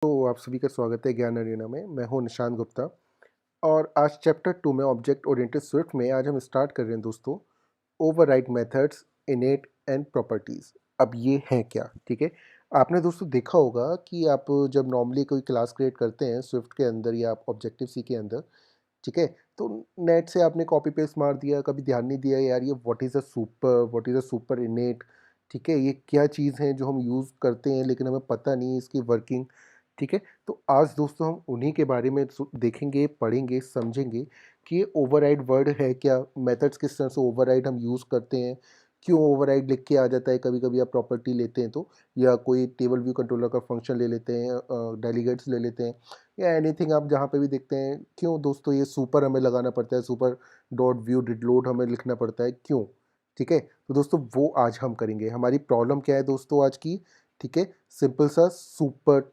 तो आप सभी का स्वागत है ज्ञान अरेना में। मैं हूं निशांत गुप्ता और आज चैप्टर 2 में ऑब्जेक्ट ओरिएंटेड स्विफ्ट में आज हम स्टार्ट कर रहे हैं दोस्तों, ओवरराइड मेथड्स, इनेट एंड प्रॉपर्टीज़। अब ये हैं क्या? ठीक है, आपने दोस्तों देखा होगा कि आप जब नॉर्मली कोई क्लास क्रिएट करते हैं स्विफ्ट के अंदर या आप ऑब्जेक्टिव सी के अंदर, ठीक है, तो नेट से आपने कॉपी पेस्ट मार दिया, कभी ध्यान नहीं दिया यार ये व्हाट इज़ अ सुपर इनेट। ठीक है, ये क्या चीज़ है जो हम यूज़ करते हैं लेकिन हमें पता नहीं है इसकी वर्किंग। ठीक है, तो आज दोस्तों हम उन्हीं के बारे में देखेंगे, पढ़ेंगे, समझेंगे कि ये ओवरराइड वर्ड है क्या, मेथड्स किस तरह से ओवरराइड हम यूज़ करते हैं, क्यों ओवरराइड लिख के आ जाता है कभी कभी आप प्रॉपर्टी लेते हैं तो, या कोई टेबल व्यू कंट्रोलर का फंक्शन ले लेते हैं, डेलीगेट्स ले लेते हैं, या एनीथिंग आप जहाँ पे भी देखते हैं। क्यों दोस्तों ये सुपर हमें लगाना पड़ता है, super dot view did load हमें लिखना पड़ता है, क्यों? ठीक है, तो दोस्तों वो आज हम करेंगे। हमारी प्रॉब्लम क्या है दोस्तों आज की? ठीक है, सिंपल सा super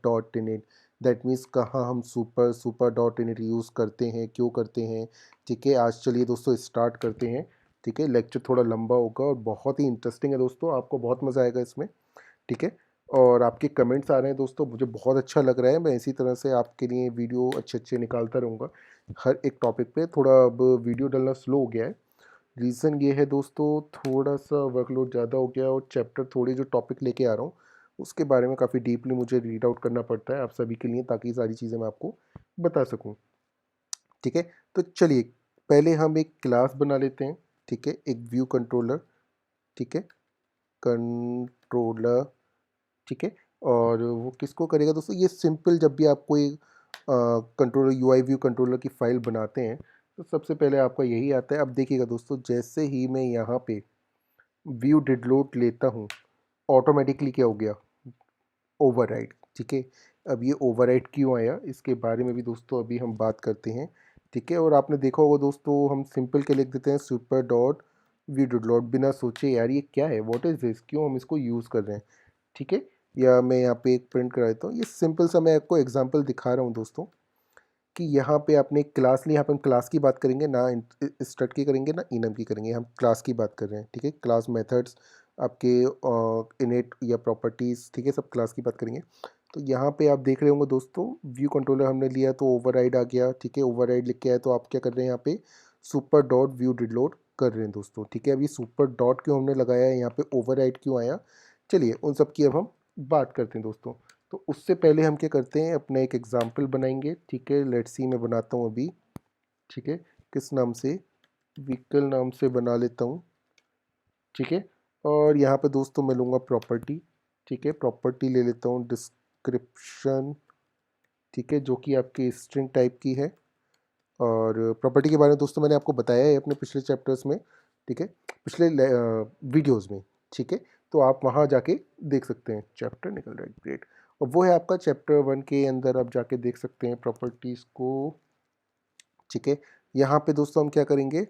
dot init. That means कहाँ हम सुपर डॉट इनिट यूज़ करते हैं, क्यों करते हैं। ठीक है, आज चलिए दोस्तों स्टार्ट करते हैं। ठीक है, लेक्चर थोड़ा लंबा होगा और बहुत ही इंटरेस्टिंग है दोस्तों, आपको बहुत मज़ा आएगा इसमें। ठीक है, और आपके कमेंट्स आ रहे हैं दोस्तों, मुझे बहुत अच्छा लग रहा है। मैं इसी तरह से आपके लिए वीडियो अच्छे अच्छे निकालता रहूँगा हर एक टॉपिक पे। थोड़ा अब वीडियो डालना स्लो हो गया है, रीज़न ये है दोस्तों, थोड़ा सा वर्कलोड ज़्यादा हो गया और चैप्टर थोड़े जो टॉपिक लेके आ रहा हूँ उसके बारे में काफ़ी डीपली मुझे रीड आउट करना पड़ता है आप सभी के लिए, ताकि सारी चीज़ें मैं आपको बता सकूँ। ठीक है, तो चलिए पहले हम एक क्लास बना लेते हैं। ठीक है, एक व्यू कंट्रोलर। ठीक है, कंट्रोलर। ठीक है, और वो किसको करेगा दोस्तों? ये सिंपल, जब भी आप कोई कंट्रोलर यूआई व्यू कंट्रोलर की फाइल बनाते हैं तो सबसे पहले आपका यही आता है। अब देखिएगा दोस्तों, जैसे ही मैं यहाँ पे व्यू डिड लोड लेता हूँ, ऑटोमेटिकली क्या हो गया? ओवरराइड। ठीक है, अब ये ओवरराइड क्यों आया इसके बारे में भी दोस्तों अभी हम बात करते हैं। ठीक है, और आपने देखा होगा दोस्तों, हम सिंपल के लिख देते हैं super dot view did load, बिना सोचे यार ये क्या है, व्हाट इज़ दिस, क्यों हम इसको यूज़ कर रहे हैं। ठीक है, या मैं यहाँ पे एक प्रिंट करा देता हूँ। ये सिंपल सा मैं आपको एग्जांपल दिखा रहा हूँ दोस्तों, कि यहाँ पे आपने एक क्लास ली। यहाँ पे हम क्लास की बात करेंगे ना, स्ट्रक्ट की करेंगे ना इनम की करेंगे, हम क्लास की बात कर रहे हैं। ठीक है, क्लास मेथड्स आपके इनेट या प्रॉपर्टीज़, ठीक है, सब क्लास की बात करेंगे। तो यहाँ पे आप देख रहे होंगे दोस्तों, व्यू कंट्रोलर हमने लिया तो ओवरराइड आ गया। ठीक है, ओवरराइड लिख के आया तो आप क्या कर रहे हैं, यहाँ पे super dot view did load कर रहे हैं दोस्तों। ठीक है, अभी सुपर डॉट क्यों हमने लगाया है, यहाँ पे ओवरराइड क्यों आया, चलिए उन सब की अब हम बात करते हैं दोस्तों। तो उससे पहले हम क्या करते हैं, अपना एक एग्जाम्पल बनाएंगे। ठीक है, लेट्स सी मैं बनाता हूँ अभी। ठीक है, किस नाम से? व्हीकल नाम से बना लेता हूँ। ठीक है, और यहाँ पे दोस्तों मैं लूँगा प्रॉपर्टी। ठीक है, प्रॉपर्टी ले लेता हूँ डिस्क्रिप्शन। ठीक है, जो कि आपकी स्ट्रिंग टाइप की है। और प्रॉपर्टी के बारे में दोस्तों मैंने आपको बताया है अपने पिछले चैप्टर्स में। ठीक है, पिछले वीडियोज़ में। ठीक है, तो आप वहाँ जाके देख सकते हैं। चैप्टर निकल रहा है, ग्रेट। और वो है आपका चैप्टर 1 के अंदर, आप जाके देख सकते हैं प्रॉपर्टीज़ को। ठीक है, यहाँ पे दोस्तों हम क्या करेंगे,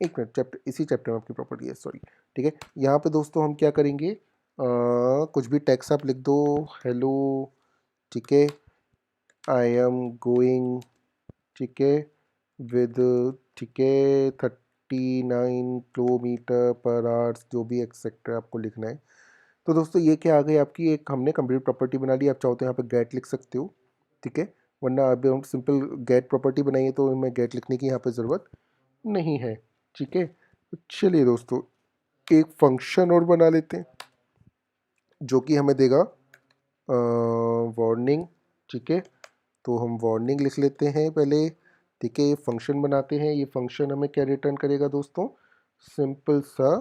एक मिनट, चैप्टर इसी चैप्टर में आपकी प्रॉपर्टी है, सॉरी। ठीक है, यहाँ पे दोस्तों हम क्या करेंगे, कुछ भी टेक्स्ट आप लिख दो, हेलो। ठीक है, आई एम गोइंग, ठीक है, विद, ठीक है, 39 किलोमीटर पर आवर्स, जो भी एक्सेट्रा आपको लिखना है। तो दोस्तों ये क्या आ गई आपकी, एक हमने कंप्लीट प्रॉपर्टी बना ली। आप चाहो तो यहाँ पे गेट लिख सकते हो। ठीक है, वरना अभी हम सिंपल गेट प्रॉपर्टी बनाई है तो हमें गेट लिखने की यहाँ पे ज़रूरत नहीं है। ठीक है, तो चलिए दोस्तों एक फंक्शन और बना लेते हैं जो कि हमें देगा वार्निंग। ठीक है, तो हम वार्निंग लिख लेते हैं पहले। ठीक है, ये फंक्शन बनाते हैं। ये फंक्शन हमें क्या रिटर्न करेगा दोस्तों? सिंपल सा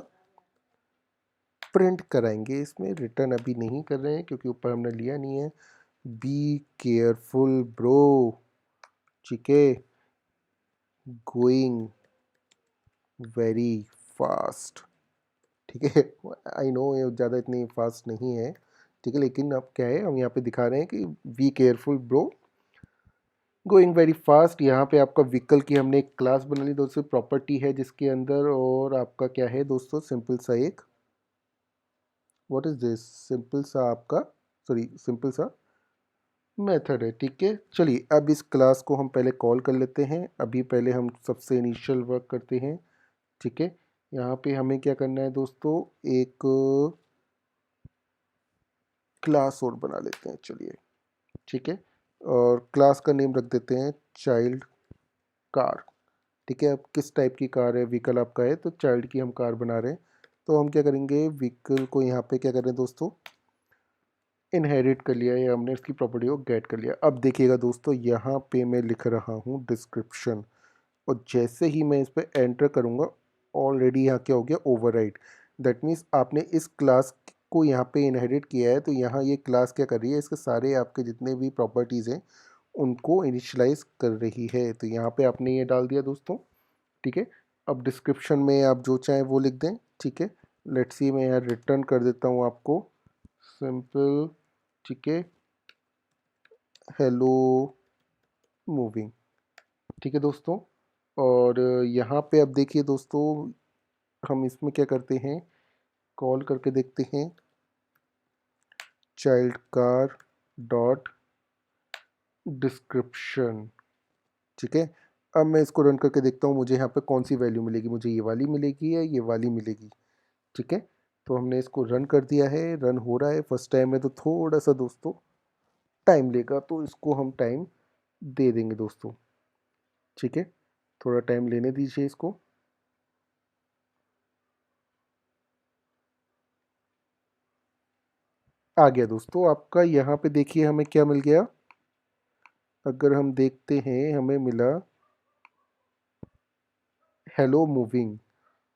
प्रिंट कराएंगे। इसमें रिटर्न अभी नहीं कर रहे हैं क्योंकि ऊपर हमने लिया नहीं है। Be careful bro. ठीक है, गोइंग वेरी फास्ट। ठीक है, आई नो ये ज़्यादा इतनी फास्ट नहीं है। ठीक है, लेकिन अब क्या है, हम यहाँ पे दिखा रहे हैं कि be careful bro going very fast. यहाँ पे आपका व्हीकल की हमने एक क्लास बना ली दोस्तों, प्रॉपर्टी है जिसके अंदर, और आपका क्या है दोस्तों, सिंपल सा एक, व्हाट इज दिस, सिंपल सा आपका, सॉरी, सिंपल सा मेथड है। ठीक है, चलिए अब इस क्लास को हम पहले कॉल कर लेते हैं। अभी पहले हम सबसे इनिशियल वर्क करते हैं। ठीक है, यहाँ पे हमें क्या करना है दोस्तों, एक क्लास और बना लेते हैं, चलिए ठीक है। और क्लास का नेम रख देते हैं चाइल्ड कार, ठीक है। अब किस टाइप की कार है, व्हीकल आपका है तो चाइल्ड की हम कार बना रहे हैं, तो हम क्या करेंगे, व्हीकल को यहाँ पे क्या करें दोस्तों, इनहेरिट कर लिया या हमने इसकी प्रॉपर्टी को गेट कर लिया। अब देखिएगा दोस्तों, यहाँ पे मैं लिख रहा हूँ डिस्क्रिप्शन, और जैसे ही मैं इस पर एंटर करूँगा, ऑलरेडी यहाँ क्या हो गया, ओवरराइड। दैट मीन्स आपने इस क्लास को यहाँ पे इनहेरिट किया है, तो यहाँ ये क्लास क्या कर रही है, इसके सारे आपके जितने भी प्रॉपर्टीज़ हैं उनको इनिशलाइज कर रही है। तो यहाँ पे आपने ये डाल दिया दोस्तों, ठीक है। अब डिस्क्रिप्शन में आप जो चाहें वो लिख दें, ठीक है। लेट्स सी, मैं यहाँ रिटर्न कर देता हूँ आपको सिंपल, ठीक है, हेलो मूविंग, ठीक है दोस्तों। और यहाँ पे अब देखिए दोस्तों, हम इसमें क्या करते हैं, कॉल करके देखते हैं चाइल्ड कार डॉट डिस्क्रिप्शन, ठीक है। अब मैं इसको रन करके देखता हूँ मुझे यहाँ पे कौन सी वैल्यू मिलेगी, मुझे ये वाली मिलेगी या ये वाली मिलेगी, ठीक है। तो हमने इसको रन कर दिया है, रन हो रहा है। फर्स्ट टाइम में तो थोड़ा सा दोस्तों टाइम लेगा, तो इसको हम टाइम दे देंगे दोस्तों, ठीक है। थोड़ा टाइम लेने दीजिए इसको। आ गया दोस्तों आपका, यहाँ पे देखिए हमें क्या मिल गया, अगर हम देखते हैं हमें मिला हेलो मूविंग,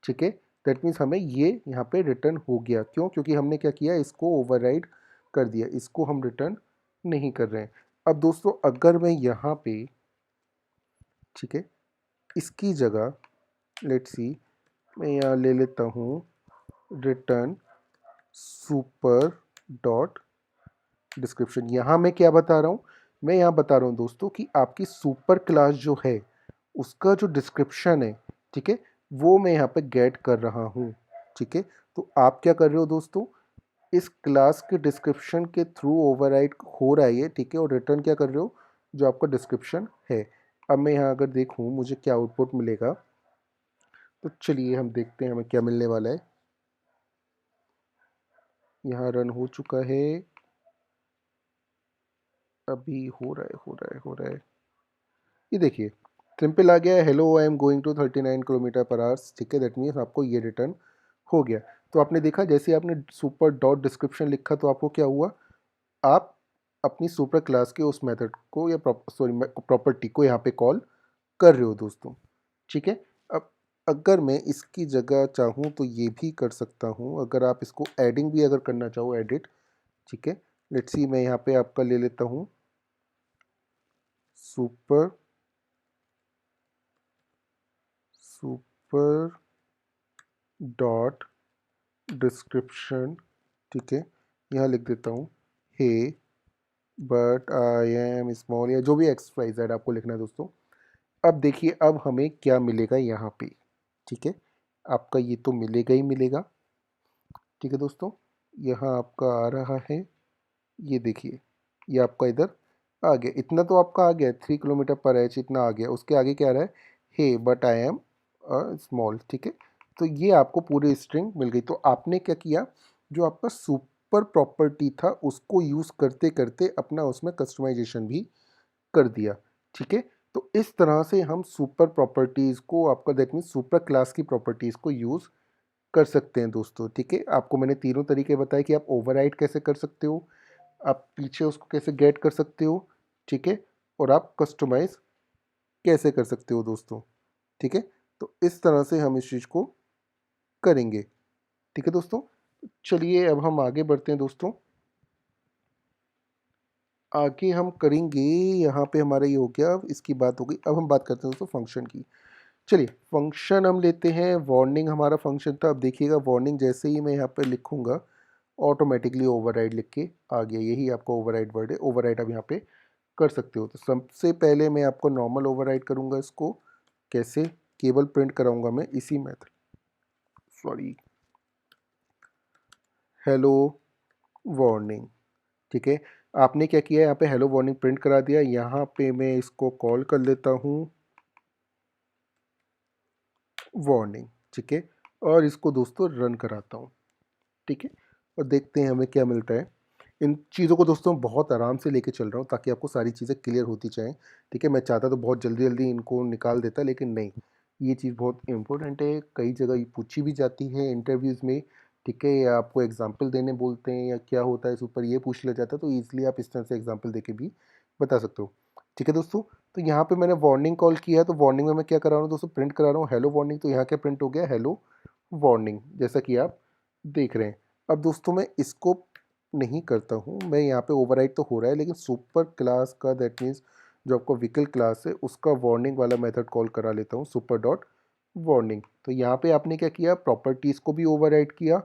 ठीक है। दैट मीन्स हमें ये यहाँ पे रिटर्न हो गया, क्यों, क्योंकि हमने क्या किया, इसको ओवरराइड कर दिया, इसको हम रिटर्न नहीं कर रहे हैं। अब दोस्तों अगर मैं यहाँ पे, ठीक है, इसकी जगह लेट्स सी, मैं यहाँ ले लेता हूँ रिटर्न सुपर डॉट डिस्क्रिप्शन। यहाँ मैं क्या बता रहा हूँ, मैं यहाँ बता रहा हूँ दोस्तों कि आपकी सुपर क्लास जो है उसका जो डिस्क्रिप्शन है, ठीक है, वो मैं यहाँ पे गेट कर रहा हूँ, ठीक है। तो आप क्या कर रहे हो दोस्तों, इस क्लास के डिस्क्रिप्शन के थ्रू ओवरराइड हो रहा है ये, ठीक है, और रिटर्न क्या कर रहे हो, जो आपका डिस्क्रिप्शन है। अब मैं यहाँ अगर देखूँ मुझे क्या आउटपुट मिलेगा, तो चलिए हम देखते हैं हमें क्या मिलने वाला है। यहाँ रन हो चुका है, अभी हो रहा है, हो रहा है, हो रहा है। ये देखिए सिंपल आ गया है, hello I am going to 39 kilometre per hours, ठीक है। दैट मीन्स आपको ये रिटर्न हो गया। तो आपने देखा जैसे आपने सुपर डॉट डिस्क्रिप्शन लिखा तो आपको क्या हुआ, आप अपनी सुपर क्लास के उस मेथड को या प्रॉपर्टी को यहाँ पे कॉल कर रहे हो दोस्तों, ठीक है। अब अगर मैं इसकी जगह चाहूँ तो ये भी कर सकता हूँ, अगर आप इसको एडिंग भी अगर करना चाहो, एडिट, ठीक है। लेट्स सी, मैं यहाँ पे आपका ले लेता हूँ सुपर सुपर डॉट डिस्क्रिप्शन, ठीक है। यहाँ लिख देता हूँ हे बट आई एम स्मॉल, या जो भी एक्स वाई जेड आपको लिखना है दोस्तों। अब देखिए अब हमें क्या मिलेगा यहाँ पे, ठीक है, आपका ये तो मिलेगा ही मिलेगा, ठीक है दोस्तों। यहाँ आपका आ रहा है, ये देखिए, ये आपका इधर आ गया, इतना तो आपका आ गया, 3 किलोमीटर पर एच इतना आ गया। उसके आगे क्या आ रहा है, हे बट आई एम स्मॉल, ठीक है। तो ये आपको पूरी स्ट्रिंग मिल गई। तो आपने क्या किया, जो आपका सुपर प्रॉपर्टी था उसको यूज़ करते करते अपना उसमें कस्टमाइजेशन भी कर दिया, ठीक है। तो इस तरह से हम सुपर प्रॉपर्टीज़ को, आपका दैट मीन्स सुपर क्लास की प्रॉपर्टीज़ को यूज़ कर सकते हैं दोस्तों, ठीक है। आपको मैंने तीनों तरीके बताए कि आप ओवरराइड कैसे कर सकते हो, आप पीछे उसको कैसे गेट कर सकते हो, ठीक है, और आप कस्टमाइज़ कैसे कर सकते हो दोस्तों, ठीक है। तो इस तरह से हम इस चीज़ को करेंगे, ठीक है दोस्तों। चलिए अब हम आगे बढ़ते हैं दोस्तों, आगे हम करेंगे, यहाँ पे हमारा ये हो गया, इसकी बात हो गई। अब हम बात करते हैं दोस्तों फंक्शन की। चलिए फंक्शन हम लेते हैं, वार्निंग हमारा फंक्शन था। अब देखिएगा वार्निंग जैसे ही मैं यहाँ पे लिखूँगा, ऑटोमेटिकली ओवरराइड लिख के आ गया, यही आपका ओवरराइड वर्ड है। ओवरराइड आप यहाँ पे कर सकते हो। तो सबसे पहले मैं आपको नॉर्मल ओवरराइड करूँगा, इसको कैसे, केवल प्रिंट कराऊँगा मैं इसी मेथड, सॉरी, हेलो वार्निंग, ठीक है। आपने क्या किया, यहाँ पे हेलो वार्निंग प्रिंट करा दिया। यहाँ पे मैं इसको कॉल कर लेता हूँ वार्निंग, ठीक है, और इसको दोस्तों रन कराता हूँ, ठीक है, और देखते हैं हमें क्या मिलता है। इन चीज़ों को दोस्तों बहुत आराम से लेके चल रहा हूँ ताकि आपको सारी चीज़ें क्लियर होती जाएँ, ठीक है। मैं चाहता तो बहुत जल्दी-जल्दी इनको निकाल देता, लेकिन नहीं, ये चीज़ बहुत इम्पोर्टेंट है, कई जगह ये पूछी भी जाती है इंटरव्यूज़ में, ठीक है, या आपको एग्ज़ाम्पल देने बोलते हैं या क्या होता है, इस ऊपर ये पूछ लिया जाता है, तो ईज़िली आप इस तरह से एग्ज़ाम्पल देके भी बता सकते हो, ठीक है दोस्तों। तो यहाँ पे मैंने वार्निंग कॉल किया है, तो वार्निंग में मैं क्या करा रहा हूँ दोस्तों, प्रिंट करा रहा हूँ हेलो वार्निंग, तो यहाँ क्या प्रिंट हो गया, हेलो वार्निंग, जैसा कि आप देख रहे हैं। अब दोस्तों मैं इसको नहीं करता हूँ, मैं यहाँ पे ओवरराइड तो हो रहा है, लेकिन सुपर क्लास का, दैट मीन्स जो आपका व्हीकल क्लास है उसका वार्निंग वाला मेथड कॉल करा लेता हूँ, सुपर डॉट वार्निंग। तो यहाँ पे आपने क्या किया, प्रॉपर्टीज़ को भी ओवरराइड किया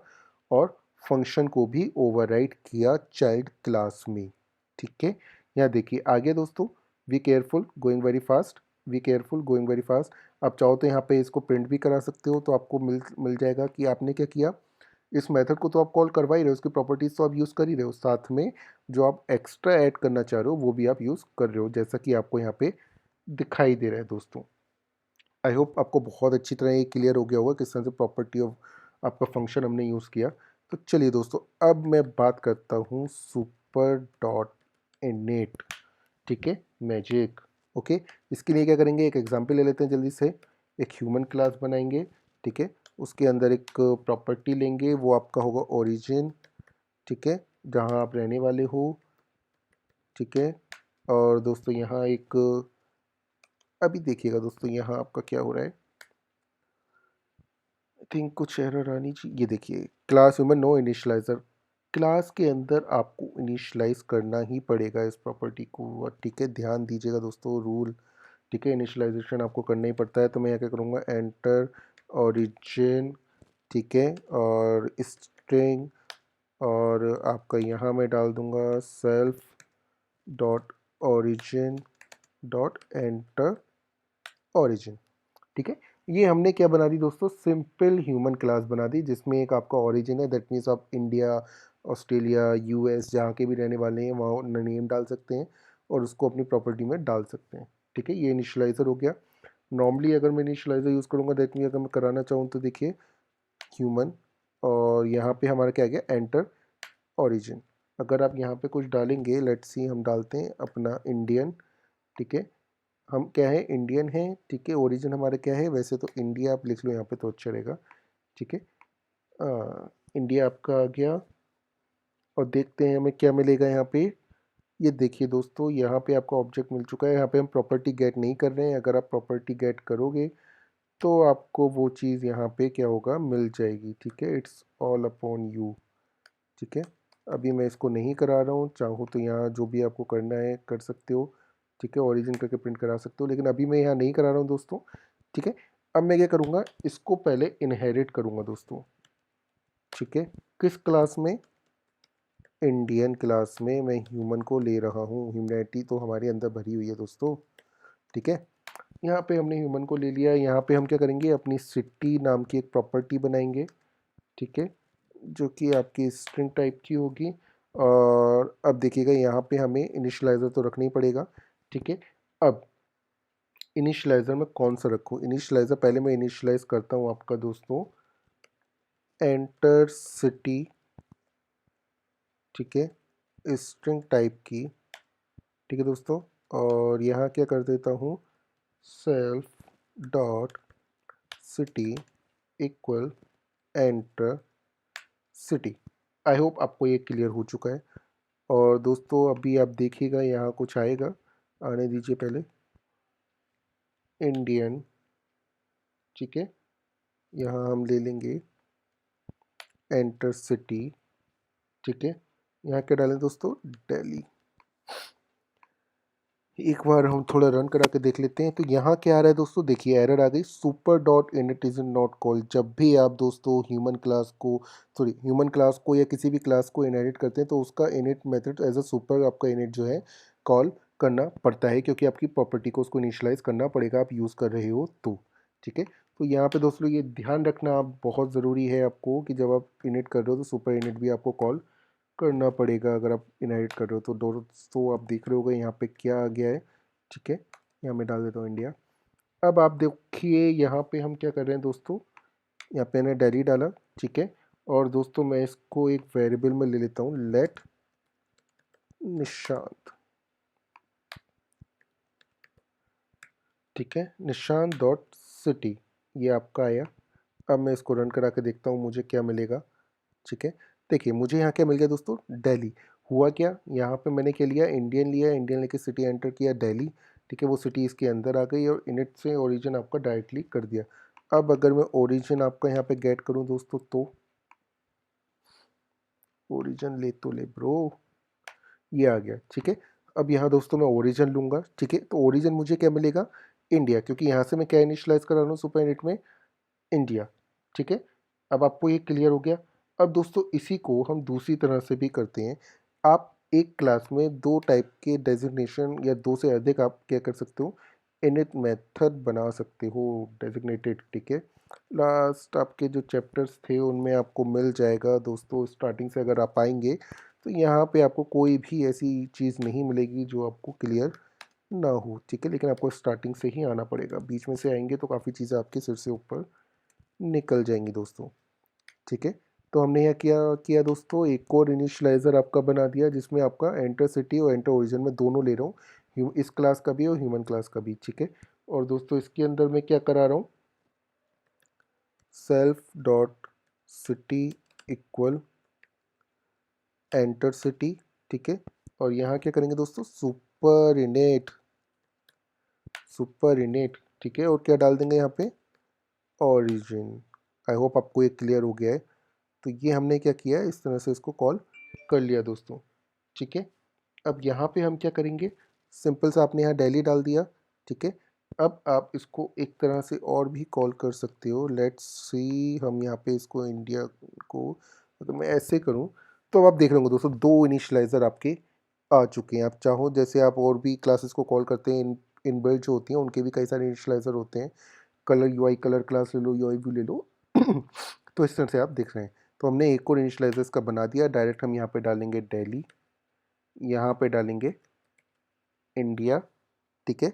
और फंक्शन को भी ओवरराइड किया चाइल्ड क्लास में, ठीक है। यहाँ देखिए आगे दोस्तों, we careful going very fast, we careful going very fast. आप चाहो तो यहाँ पे इसको प्रिंट भी करा सकते हो, तो आपको मिल जाएगा कि आपने क्या किया, इस मेथड को तो आप कॉल करवा ही रहे हो, उसकी प्रॉपर्टीज़ तो आप यूज़ कर ही रहे हो, साथ में जो आप एक्स्ट्रा ऐड करना चाह रहे हो वो भी आप यूज़ कर रहे हो, जैसा कि आपको यहाँ पे दिखाई दे रहा है दोस्तों। आई होप आपको बहुत अच्छी तरह ये क्लियर हो गया होगा किस तरह से प्रॉपर्टी ऑफ आपका फंक्शन हमने यूज़ किया। तो चलिए दोस्तों, अब मैं बात करता हूँ सुपर डॉट इनिट, ठीक है, मैजिक। ओके, इसके लिए क्या करेंगे, एक एग्जांपल ले लेते हैं जल्दी से। एक ह्यूमन क्लास बनाएंगे, ठीक है, उसके अंदर एक प्रॉपर्टी लेंगे, वो आपका होगा ओरिजिन, ठीक है, जहाँ आप रहने वाले हो, ठीक है। और दोस्तों यहाँ एक, अभी देखिएगा दोस्तों यहाँ आपका क्या हो रहा है, आई थिंक कुछ एरर आनी चाहिए। ये देखिए, क्लास ह्यूमन नो इनिशलाइजर, क्लास के अंदर आपको इनिशलाइज करना ही पड़ेगा इस प्रॉपर्टी को, ठीक है, ध्यान दीजिएगा दोस्तों, रूल, ठीक है, इनिशलाइजेशन आपको करना ही पड़ता है। तो मैं यहाँ क्या करूँगा, एंटर ओरिजिन, ठीक है, और स्ट्रिंग, और आपका यहाँ मैं डाल दूँगा self dot origin dot enter origin, ठीक है। ये हमने क्या बना दी दोस्तों, सिंपल ह्यूमन क्लास बना दी, जिसमें एक आपका ओरिजिन है, दैट मीन्स आप इंडिया, ऑस्ट्रेलिया, यूएस जहाँ के भी रहने वाले हैं वहाँ नेम डाल सकते हैं और उसको अपनी प्रॉपर्टी में डाल सकते हैं, ठीक है। ये इनिशलाइज़र हो गया। नॉर्मली अगर मैं इनिशलाइज़र यूज़ करूँगा, दैट मीन्स अगर मैं कराना चाहूँ तो देखिए ह्यूमन, और यहाँ पे हमारा क्या आ गया, एंटर ओरिजिन। अगर आप यहाँ पे कुछ डालेंगे, लेट्स सी हम डालते हैं अपना इंडियन, ठीक है, हम क्या है, इंडियन है, ठीक है, ओरिजिन हमारा क्या है, वैसे तो इंडिया आप लिख लो यहाँ पे तो अच्छा रहेगा, ठीक है। इंडिया आपका आ गया, और देखते हैं हमें क्या मिलेगा यहाँ पे। ये देखिए दोस्तों, यहाँ पे आपका ऑब्जेक्ट मिल चुका है, यहाँ पे हम प्रॉपर्टी गेट नहीं कर रहे हैं, अगर आप प्रॉपर्टी गेट करोगे तो आपको वो चीज़ यहाँ पे क्या होगा, मिल जाएगी, ठीक है, इट्स ऑल अपॉन यू, ठीक है। अभी मैं इसको नहीं करा रहा हूँ, चाहो तो यहाँ जो भी आपको करना है कर सकते हो, ठीक है, ओरिजिन करके प्रिंट करा सकते हो, लेकिन अभी मैं यहाँ नहीं करा रहा हूँ दोस्तों, ठीक है। अब मैं क्या करूँगा, इसको पहले इनहेरिट करूँगा दोस्तों, ठीक है, किस क्लास में, इंडियन क्लास में मैं ह्यूमन को ले रहा हूँ, ह्यूमैनिटी तो हमारे अंदर भरी हुई है दोस्तों, ठीक है। यहाँ पे हमने ह्यूमन को ले लिया, यहाँ पे हम क्या करेंगे, अपनी सिटी नाम की एक प्रॉपर्टी बनाएंगे, ठीक है, जो कि आपकी स्ट्रिंग टाइप की होगी। और अब देखिएगा यहाँ पे हमें इनिशियलाइज़र तो रखना ही पड़ेगा, ठीक है। अब इनिशियलाइज़र में कौन सा रखूँ, इनिशियलाइज़र पहले मैं इनिशियलाइज करता हूँ आपका दोस्तों एंटर सिटी, ठीक है, स्ट्रिंग टाइप की, ठीक है दोस्तों। और यहाँ क्या कर देता हूँ, self dot city equal enter city. I hope आपको ये क्लियर हो चुका है। और दोस्तों अभी आप देखिएगा यहाँ कुछ आएगा, आने दीजिए पहले, इंडियन, ठीक है, यहाँ हम ले लेंगे एंटर सिटी, ठीक है, यहाँ क्या डालें दोस्तों, दिल्ली। एक बार हम थोड़ा रन करा के देख लेते हैं। तो यहाँ क्या आ रहा है दोस्तों, देखिए एरर आ गई, super dot init is not call. जब भी आप दोस्तों ह्यूमन क्लास को, सॉरी ह्यूमन क्लास को या किसी भी क्लास को इनहेरिट करते हैं तो उसका init method as a super आपका इनिट जो है कॉल करना पड़ता है, क्योंकि आपकी प्रॉपर्टी को उसको इनिशलाइज करना पड़ेगा, आप यूज़ कर रहे हो तो, ठीक है। तो यहाँ पे दोस्तों ये ध्यान रखना आप, बहुत ज़रूरी है आपको कि जब आप इनिट कर रहे हो तो सुपर इनिट भी आपको कॉल करना पड़ेगा अगर आप इनहेरिट कर रहे हो। तो दोस्तों आप देख रहे होगे यहाँ पे क्या आ गया है, ठीक है, यहाँ मैं डाल देता हूँ इंडिया। अब आप देखिए यहाँ पे हम क्या कर रहे हैं दोस्तों, यहाँ पे मैंने दिल्ली डाला, ठीक है। और दोस्तों मैं इसको एक वेरिएबल में ले लेता हूँ, लेट निशांत, ठीक है, निशांत डॉट सिटी, ये आपका आया। अब मैं इसको रन करा के देखता हूँ मुझे क्या मिलेगा। ठीक है, देखिए मुझे यहाँ क्या मिल गया दोस्तों, दिल्ली। हुआ क्या, यहाँ पे मैंने क्या लिया, इंडियन लिया, इंडियन लेके सिटी एंटर किया दिल्ली। ठीक है, वो सिटी इसके अंदर आ गई और इनिट से ओरिजिन आपका डायरेक्टली कर दिया। अब अगर मैं ओरिजिन आपका यहाँ पे गेट करूँ दोस्तों, तो ओरिजिन ले तो ले ब्रो, ये आ गया। ठीक है, अब यहाँ दोस्तों मैं ओरिजिन लूँगा। ठीक है, तो ओरिजिन मुझे क्या मिलेगा, इंडिया, क्योंकि यहाँ से मैं क्या इनिशलाइज करा रहा हूँ सुपर इनिट में, इंडिया। ठीक है, अब आपको ये क्लियर हो गया। अब दोस्तों इसी को हम दूसरी तरह से भी करते हैं। आप एक क्लास में दो टाइप के डेजिग्नेशन या दो से अधिक आप क्या कर सकते हो, इनिट मेथड बना सकते हो डेजिग्नेटेड। ठीक है, लास्ट आपके जो चैप्टर्स थे उनमें आपको मिल जाएगा दोस्तों। स्टार्टिंग से अगर आप आएंगे तो यहाँ पे आपको कोई भी ऐसी चीज़ नहीं मिलेगी जो आपको क्लियर ना हो। ठीक है, लेकिन आपको स्टार्टिंग से ही आना पड़ेगा, बीच में से आएंगे तो काफ़ी चीज़ें आपके सिर से ऊपर निकल जाएंगी दोस्तों। ठीक है, तो हमने यहाँ किया किया दोस्तों, एक और इनिशियलाइज़र आपका बना दिया जिसमें आपका एंटर सिटी और एंटर ओरिजिन में दोनों ले रहा हूँ, इस क्लास का भी और ह्यूमन क्लास का भी। ठीक है, और दोस्तों इसके अंदर मैं क्या करा रहा हूँ, self dot city equal enter city. ठीक है, और यहाँ क्या करेंगे दोस्तों, सुपर इनेट, सुपर इनेट। ठीक है, और क्या डाल देंगे यहाँ पे, ओरिजिन। आई होप आपको ये क्लियर हो गया है। तो ये हमने क्या किया है, इस तरह से इसको कॉल कर लिया दोस्तों। ठीक है, अब यहाँ पे हम क्या करेंगे, सिंपल सा आपने यहाँ दिल्ली डाल दिया। ठीक है, अब आप इसको एक तरह से और भी कॉल कर सकते हो। लेट्स सी, हम यहाँ पे इसको इंडिया को अगर मैं ऐसे करूँ तो अब आप देख रहे होंगे दोस्तों, दो इनिशलाइज़र आपके आ चुके हैं। आप चाहो जैसे आप और भी क्लासेस को कॉल करते हैं, इनबिल्ट जो होती हैं उनके भी कई सारे इनिशलाइज़र होते हैं। कलर यूआई कलर क्लास ले लो, यूआई व्यू ले लो। तो इस तरह से आप देख रहे हैं। तो हमने एक और इनिशलाइजर्स का बना दिया। डायरेक्ट हम यहाँ पे डालेंगे दिल्ली, यहाँ पे डालेंगे इंडिया। ठीक है,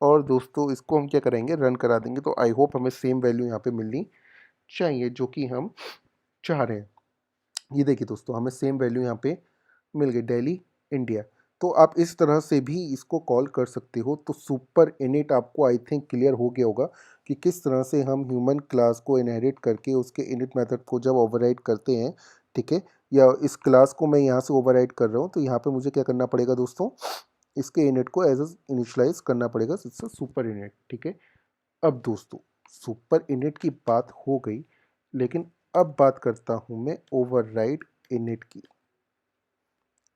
और दोस्तों इसको हम क्या करेंगे, रन करा देंगे। तो आई होप हमें सेम वैल्यू यहाँ पे मिलनी चाहिए जो कि हम चाह रहे हैं। ये देखिए दोस्तों, हमें सेम वैल्यू यहाँ पे मिल गई, दिल्ली इंडिया। तो आप इस तरह से भी इसको कॉल कर सकते हो। तो सुपर इनिट आपको आई थिंक क्लियर हो गया होगा कि किस तरह से हम ह्यूमन क्लास को इनहेरिट करके उसके इनिट मेथड को जब ओवरराइड करते हैं। ठीक है, या इस क्लास को मैं यहाँ से ओवरराइड कर रहा हूँ, तो यहाँ पे मुझे क्या करना पड़ेगा दोस्तों, इसके इनिट को एज इनिशलाइज करना पड़ेगा, सुपर इनिट। ठीक है, अब दोस्तों सुपर इनिट की बात हो गई, लेकिन अब बात करता हूँ मैं ओवरराइड इनिट की।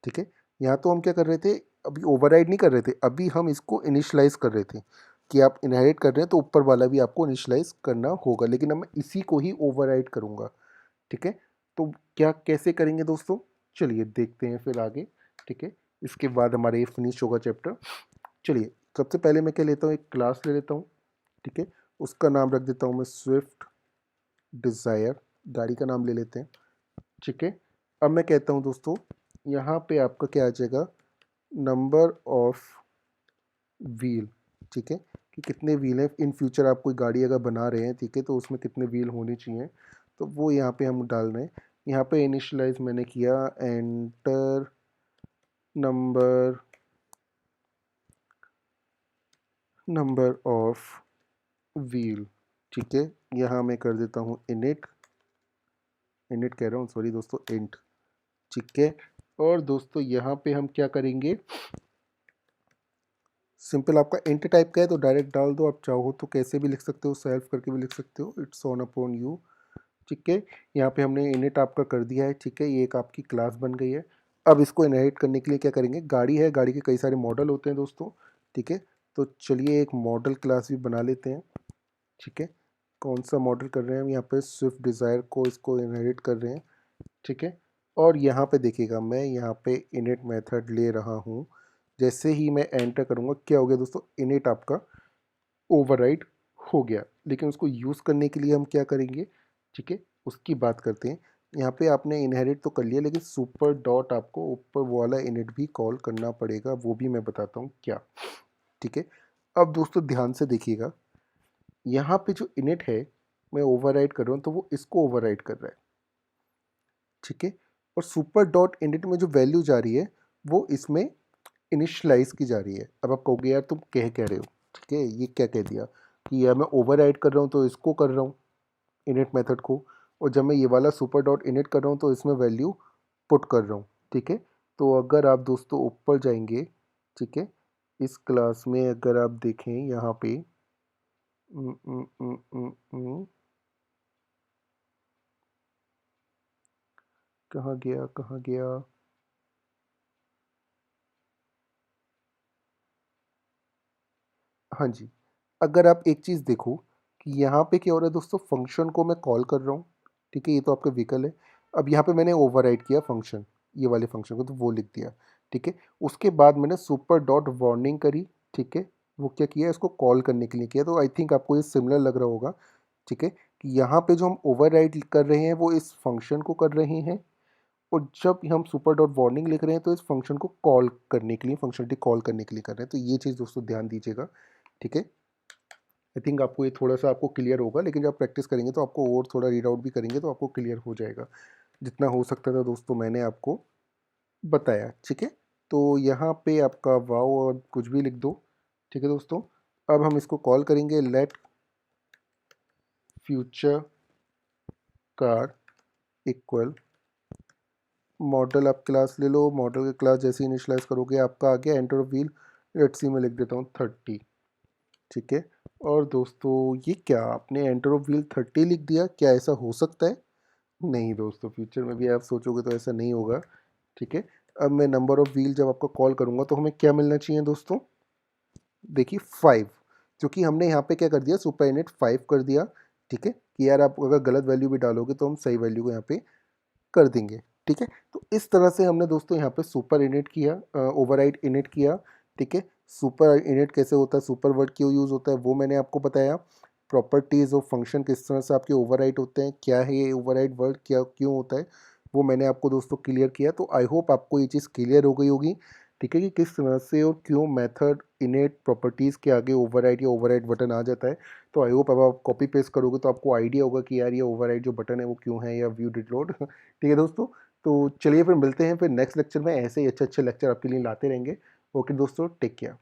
ठीक है, यहाँ तो हम क्या कर रहे थे, अभी ओवरराइड नहीं कर रहे थे, अभी हम इसको इनिशलाइज कर रहे थे कि आप इनहेरिट कर रहे हैं तो ऊपर वाला भी आपको इनिशलाइज करना होगा, लेकिन अब मैं इसी को ही ओवरराइड करूँगा। ठीक है, तो क्या कैसे करेंगे दोस्तों, चलिए देखते हैं फिर आगे। ठीक है, इसके बाद हमारे ये फिनिश होगा चैप्टर। चलिए सबसे पहले मैं क्या लेता हूँ, एक क्लास ले लेता हूँ। ठीक है, उसका नाम रख देता हूँ मैं स्विफ्ट डिज़ायर, गाड़ी का नाम ले लेते हैं। ठीक है, अब मैं कहता हूँ दोस्तों, यहाँ पे आपका क्या आ जाएगा, नंबर ऑफ व्हील। ठीक है, कि कितने व्हील हैं इन फ्यूचर, आप कोई गाड़ी अगर बना रहे हैं, ठीक है, तो उसमें कितने व्हील होने चाहिए, तो वो यहाँ पे हम डाल रहे हैं। यहाँ पे इनिशलाइज मैंने किया, enter number, number of wheel. ठीक है, यहाँ मैं कर देता हूँ इनिट, इनिट कह रहा हूँ सॉरी दोस्तों, इंट। ठीक है, और दोस्तों यहाँ पे हम क्या करेंगे, सिंपल आपका इंट टाइप का है तो डायरेक्ट डाल दो, आप चाहो तो कैसे भी लिख सकते हो, सेल्फ करके भी लिख सकते हो, इट्स ऑन अपॉन यू। ठीक है, यहाँ पे हमने इनिट आपका कर दिया है। ठीक है, ये एक आपकी क्लास बन गई है। अब इसको इनहेरिट करने के लिए क्या करेंगे, गाड़ी है, गाड़ी के कई सारे मॉडल होते हैं दोस्तों। ठीक है, तो चलिए एक मॉडल क्लास भी बना लेते हैं। ठीक है, कौन सा मॉडल कर रहे हैं हम, यहाँ पे स्विफ्ट डिज़ायर को इसको इनहेरिट कर रहे हैं। ठीक है, और यहाँ पे देखिएगा मैं यहाँ पे इनिट मेथड ले रहा हूँ। जैसे ही मैं एंटर करूँगा क्या हो गया दोस्तों, इनिट आपका ओवरराइड हो गया। लेकिन उसको यूज़ करने के लिए हम क्या करेंगे, ठीक है, उसकी बात करते हैं। यहाँ पे आपने इनहेरिट तो कर लिया, लेकिन सुपर डॉट आपको ऊपर वाला इनिट भी कॉल करना पड़ेगा, वो भी मैं बताता हूँ क्या। ठीक है, अब दोस्तों ध्यान से देखिएगा, यहाँ पे जो इनिट है मैं ओवरराइड कर रहा हूँ तो वो इसको ओवरराइड कर रहा है। ठीक है, और सुपर डॉट इनिट में जो वैल्यू जा रही है वो इसमें इनिशलाइज की जा रही है। अब आप कहोगे यार तुम कह रहे हो, ठीक है, ये क्या कह दिया कि यार मैं ओवरराइड कर रहा हूँ तो इसको कर रहा हूँ इनिट मेथड को, और जब मैं ये वाला सुपर डॉट इनिट कर रहा हूँ तो इसमें वैल्यू पुट कर रहा हूँ, ठीक है। तो अगर आप दोस्तों ऊपर जाएंगे, ठीक है, इस क्लास में अगर आप देखें यहाँ पे उम, उम, उम, उम, उम, कहाँ गया कहाँ गया, हाँ जी। अगर आप एक चीज़ देखो कि यहाँ पे क्या हो रहा है दोस्तों, फंक्शन को मैं कॉल कर रहा हूँ, ठीक है, ये तो आपका व्हीकल है। अब यहाँ पे मैंने ओवरराइड किया फंक्शन, ये वाले फंक्शन को तो वो लिख दिया, ठीक है। उसके बाद मैंने सुपर डॉट वार्निंग करी, ठीक है, वो क्या किया, इसको कॉल करने के लिए किया। तो आई थिंक आपको ये सिमिलर लग रहा होगा, ठीक है, कि यहाँ पे जो हम ओवरराइड कर रहे हैं वो इस फंक्शन को कर रहे हैं, और जब हम सुपर डॉट वार्निंग लिख रहे हैं तो इस फंक्शन को कॉल करने के लिए, फंक्शनलिटी कॉल करने के लिए कर रहे हैं। तो ये चीज़ दोस्तों ध्यान दीजिएगा, ठीक है। आई थिंक आपको ये थोड़ा-सा आपको क्लियर होगा, लेकिन जब आप प्रैक्टिस करेंगे तो आपको और थोड़ा रीड आउट भी करेंगे तो आपको क्लियर हो जाएगा। जितना हो सकता था दोस्तों मैंने आपको बताया, ठीक है। तो यहाँ पे आपका वाओ और कुछ भी लिख दो, ठीक है दोस्तों। अब हम इसको कॉल करेंगे let future car equal model. आप क्लास ले लो, मॉडल के क्लास जैसे ही इनिशियलाइज़ करोगे आपका आ गया एंटर व्हील। लेट्स सी मैं लिख देता हूँ 30, ठीक है। और दोस्तों ये क्या आपने एंटर ऑफ व्हील 30 लिख दिया, क्या ऐसा हो सकता है? नहीं दोस्तों, फ्यूचर में भी आप सोचोगे तो ऐसा नहीं होगा, ठीक है। अब मैं नंबर ऑफ व्हील जब आपको कॉल करूँगा तो हमें क्या मिलना चाहिए दोस्तों? देखिए 5, क्योंकि हमने यहाँ पे क्या कर दिया, सुपर इनिट 5 कर दिया, ठीक है, कि यार आप अगर गलत वैल्यू भी डालोगे तो हम सही वैल्यू को यहाँ पे कर देंगे, ठीक है। तो इस तरह से हमने दोस्तों यहाँ पे सुपर इनिट किया, ओवरराइड इनिट किया, ठीक है। सुपर इनिट कैसे होता है, सुपर वर्ड क्यों यूज़ होता है वो मैंने आपको बताया। प्रॉपर्टीज़ ऑफ फंक्शन किस तरह से आपके ओवरराइड होते हैं, क्या है ये ओवरराइड वर्ड, क्या क्यों होता है, वो मैंने आपको दोस्तों क्लियर किया। तो आई होप आपको ये चीज़ क्लियर हो गई होगी, ठीक है, कि किस तरह से और क्यों मेथड इनेट प्रॉपर्टीज़ के आगे ओवरराइड या ओवरराइड बटन आ जाता है। तो आई होप अब आप कॉपी पेस्ट करोगे तो आपको आइडिया होगा कि यार ये ओवरराइड जो बटन है वो क्यों है, या व्यू डिड लोड ठीक है दोस्तों। तो चलिए फिर मिलते हैं फिर नेक्स्ट लेक्चर में, ऐसे ही अच्छे अच्छे लेक्चर आपके लिए लाते रहेंगे। ओके दोस्तों, टेक केयर।